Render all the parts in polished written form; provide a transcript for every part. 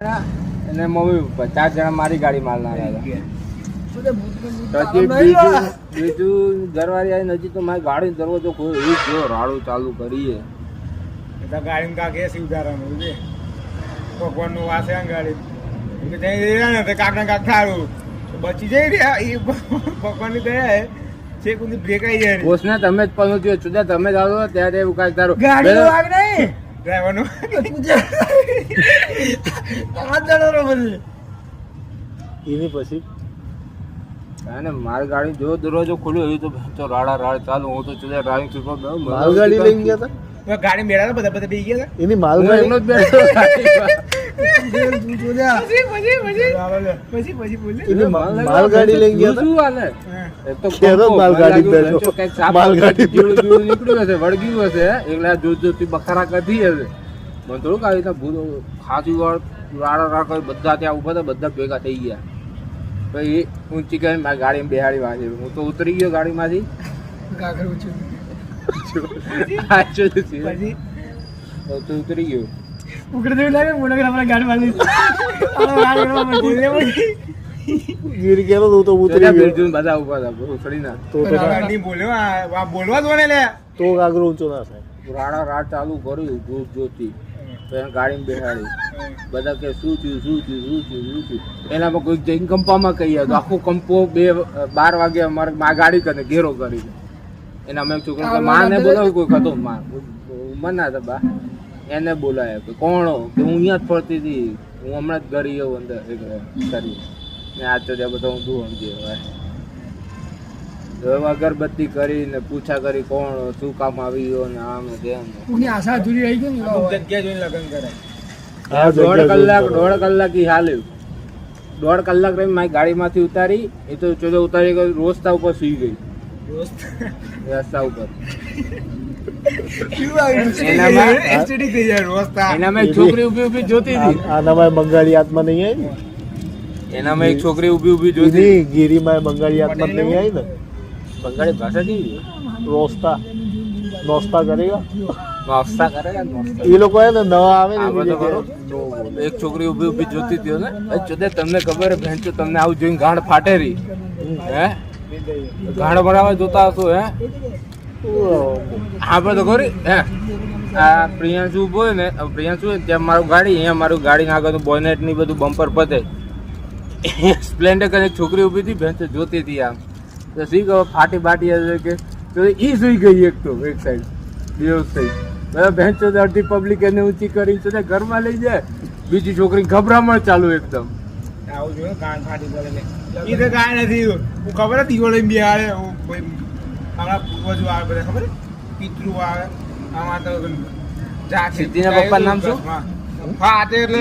અને mummy papa 4 જણા મારી ગાડી માલના આવ્યા. બીજું ઘરવાળી આવી નજીક તો મારી ગાડી દરવાજો ખોલ્યો જો રાડું ચાલુ કરીએ ગાડી કાકે સુધારવાનું છે ભગવાન નું વાસે ગાડી કાકના કાક થારું બચી જઈ રહ્યા એ ભગવાન ની દયા છે કોઈ બ્રેક આવી જાય બોસને તમે જ પહોંચ્યો છુદા તમે જ આવો ત્યારે એવું કાંઈક તારું ગાડી વાગ નહીં ડ્રાઈવર નું એની પછી અને મારી ગાડી જો દરવાજો ખોલ્યો એ તો રાડા રાડ ચાલુ હું તો છુદા ડ્રાઇવિંગ શીખવા ગયો માલગાડી લઈને ગયા હતા ગાડી મેળા બધા બધા બેસી ગયા એની માલગાડી એમનો જ બેઠો એની માલગાડી લઈને ગયા શું હાલે એક તો ખેરો માલગાડી બેઠો કંઈક સાપ માલગાડી નીકળ્યું હશે વળગ્યું હશે એકલા જોતી બખારા કઢી હશે મને થોડુંક આવી રીતે ભૂલ ખાસી વાર રાડા રાડ કરી બધા ત્યાં ઉભા હતા બધા ભેગા થઈ ગયા પછી ઊંચી કરીને મારી ગાડીમાં બેહાડી વાંચી હું તો ઉતરી ગયો ગાડીમાંથી ઉતરી ગયો ગીર ગયેલો તો ઉતરી ગયો બધા ઉભા હતા ઉતરી ના બોલવા દો ને લે તો આગળ ઊંચો ના થાય રાડા રાડ ચાલુ કર્યું જોત જોતી ગાડીમાં બેહાડી બધા કે શું થયું એનામાં કોઈ જઈને કંપામાં કહી તો આખો કંપો 12 વાગે અમારે ગાડી કરે ઘેરો કરી એના અમે છોકરા માને બોલાવ્યું કોઈ હતો મના હતા બા એને બોલાયા કે કોણો કે હું અહીંયા જ ફરતી હતી હું હમણાં જ ઘરે ગયો અંદર કરી ને આ તો ત્યાં બધા હું શું સમજી હવે અગરબત્તી કરીને પૂછા કરી કોણ શું કામ આવી ગયો ને આમ તેમ આશા અધૂરી રહી ગઈ ને જગ્યા જોઈને લગ્ન કરે 1.5 કલાક ઈ હાલ્યું 1.5 કલાક રહી મારી ગાડીમાંથી ઉતારી એ તો ચોજો ઉતારી ગઈ રોસ્તા ઉપર સુઈ ગઈ રસ્તા ઉપર એનામાં એક છોકરી ઉભી જોતી હતી આનામાં બંગાળી આત્મા નહીં આવી ને એનામાં એક છોકરી ઉભી જોતી ગીરીમાં બંગાળી આત્મા નહીં આવી ને બંગાળી ભાષા કેવી નોસ્તા કરેગા નાસ્તા કરેગા એ લોકો હે ને નવા આવે ને એક છોકરી ઉભી જોતી હતી ને ચોદે તમને ખબર હે ભેંચો તમને આવું જોઈને ગાંડ ફાટે રહી હે ગાંડ ભરાવા જોતા હશો હે હા તો ખરી હે આ પ્રિયાંશુ ઉભો હોય ને પ્રિયાંશુ ત્યાં મારું ગાડી અહીંયા મારું ગાડી આગળ બોનેટ ની બધું બમ્પર પતે સ્પ્લેન્ડર કરીને છોકરી ઉભી હતી ભેંચો જોતી હતી આમ તો શી ખબર ફાટી બાટી હશે કે તો ઈ સુઈ ગઈ એક તો એક સાઈડ બેવ થઈ બધા ભેંચો અડધી પબ્લિક એને ઊંચી કરી તો ઘરમાં લઈ જાય બીજી છોકરી ગભરામણ ચાલુ એકદમ આવું જોયું કાન ફાટી પડે એ તો કાંઈ નથી હું ખબર હતી દિવાળી બિહાડે આપણા પૂર્વજો આવે બધા ખબર પિતૃ આવે આમાં તો સિદ્ધિના પપ્પા નામ શું હા તે એટલે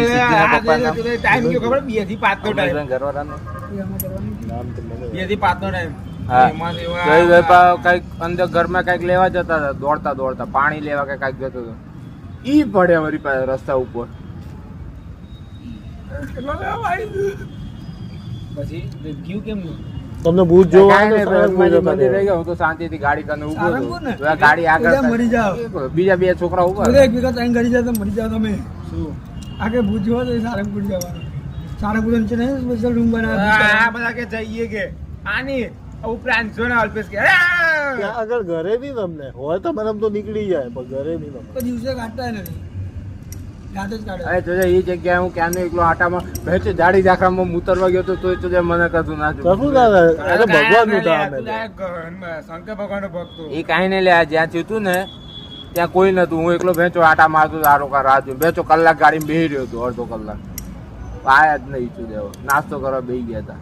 ટાઈમ કયો ખબર 2 થી 5 નો ટાઈમ ઘરવાળાનો 2 થી 5 નો ટાઈમ કઈક અંદર ઘરમાં કઈક લેવા જતા હતા દોડતા પાણી લેવા કે કઈક જતો હતો ઈ પડે અમારી પાસે રસ્તા ઉપર પછી ગયું કેમ તમને ભૂત જોવા મંદિર રહી ગયા હું તો શાંતિથી ગાડી કરીને ઉભો હતો ગાડી આગળ મરી જાવ બીજા 2 છોકરા ઉભા એક ભેગા ટાઈમ કરી જાય તો મરી જાવ તમે શું આગે ભૂત જોવા તો સારંગપુર જવાનું સારંગપુર છે ને સ્પેશિયલ રૂમ બનાવ્યા આ બધા કે જઈએ કે આની ઉપરાંત જો ને અલ્પેશ કે આગળ ઘરે બી તમને હોય તો મને તો નીકળી જાય પણ ઘરે બી તમને દિવસે કાઢતા નથી રાતે જ કાઢે અરે તો એ જગ્યાએ હું ક્યાંનો એકલો આટામાં ભેંચો જાડી ઝાખરામાં ઉતરવા ગયો તો તો મને કશું ના કશું ના થાય ભગવાન નું શંકર ભગવાન નો ભક્ત એ કાંઈ નહીં લે જ્યાં થયું હતું ને ત્યાં કોઈ નતું હું એકલો ભેંચો આટા મારતો સારો રાહ જોઈ ભેંચો કલાક ગાડીમાં બેસી રહ્યો હતો અડધો કલાક આયા જ નહીં છું દેવો નાસ્તો કરવા બેસી ગયા હતા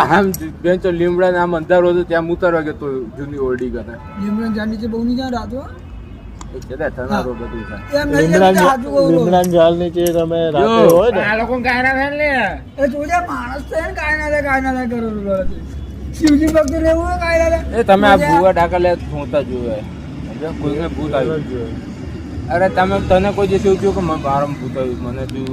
આમ બેંચો લીમડા આમ અંધારો હતો ત્યાં ઉતરવા ગયો તો જૂની ઓરડી કરે લીમડા જાણ નીચે બહુ નહીં જાણ રાતો લીમડા ઝાડ નીચે તમે રાતે હોય ને આ લોકો કાયના થાય લે એ જોજે માણસ છે ને કાયના કરો શિવજી ભક્ત લેવું કાયના એ તમે આ ભૂવા ઢાકા લે ધોતા જોવે કોઈને ભૂત આવ્યું અરે તને કોઈ જે શું થયું કે મારા ભૂત આવ્યું મને જોયું